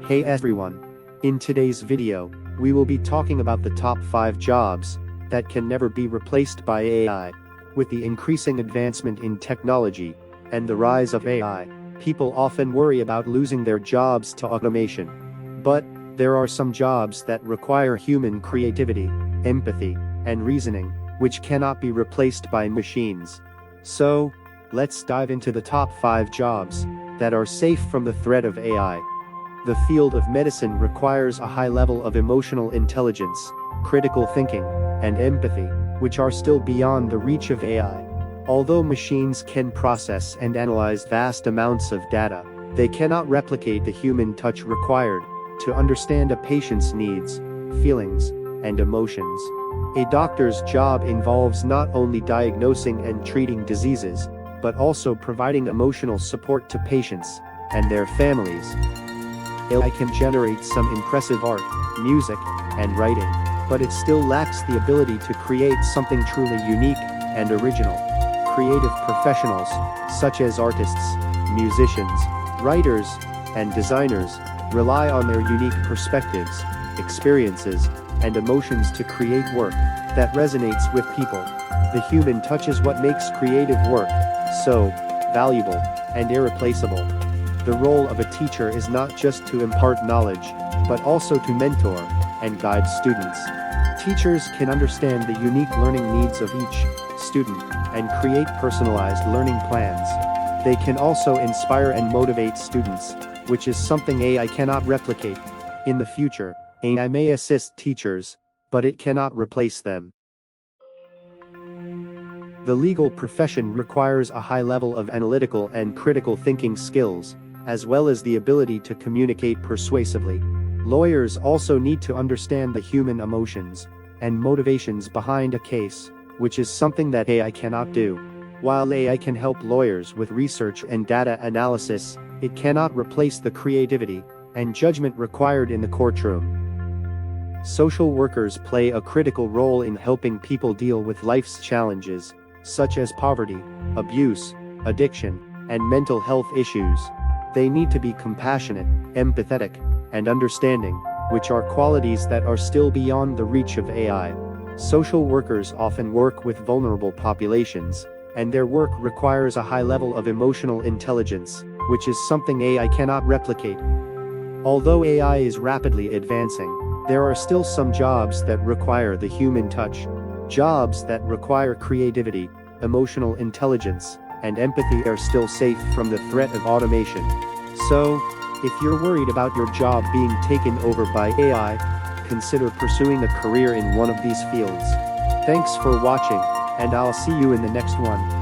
Hey everyone! In today's video, we will be talking about the top 5 jobs that can never be replaced by AI. With the increasing advancement in technology and the rise of AI, people often worry about losing their jobs to automation. But there are some jobs that require human creativity, empathy, and reasoning, which cannot be replaced by machines. So, let's dive into the top 5 jobs that are safe from the threat of AI. The field of medicine requires a high level of emotional intelligence, critical thinking, and empathy, which are still beyond the reach of AI. Although machines can process and analyze vast amounts of data, they cannot replicate the human touch required to understand a patient's needs, feelings, and emotions. A doctor's job involves not only diagnosing and treating diseases, but also providing emotional support to patients and their families. AI can generate some impressive art, music, and writing, but it still lacks the ability to create something truly unique and original. Creative professionals, such as artists, musicians, writers, and designers, rely on their unique perspectives, experiences, and emotions to create work that resonates with people. The human touch is what makes creative work so valuable and irreplaceable. The role of a teacher is not just to impart knowledge, but also to mentor and guide students. Teachers can understand the unique learning needs of each student and create personalized learning plans. They can also inspire and motivate students, which is something AI cannot replicate. In the future, AI may assist teachers, but it cannot replace them. The legal profession requires a high level of analytical and critical thinking skills, as well as the ability to communicate persuasively. Lawyers also need to understand the human emotions and motivations behind a case, which is something that AI cannot do. While AI can help lawyers with research and data analysis, it cannot replace the creativity and judgment required in the courtroom. Social workers play a critical role in helping people deal with life's challenges, such as poverty, abuse, addiction, and mental health issues. They need to be compassionate, empathetic, and understanding, which are qualities that are still beyond the reach of AI. Social workers often work with vulnerable populations, and their work requires a high level of emotional intelligence, which is something AI cannot replicate. Although AI is rapidly advancing, there are still some jobs that require the human touch. Jobs that require creativity, emotional intelligence, and empathy are still safe from the threat of automation. So, if you're worried about your job being taken over by AI, consider pursuing a career in one of these fields. Thanks for watching, and I'll see you in the next one.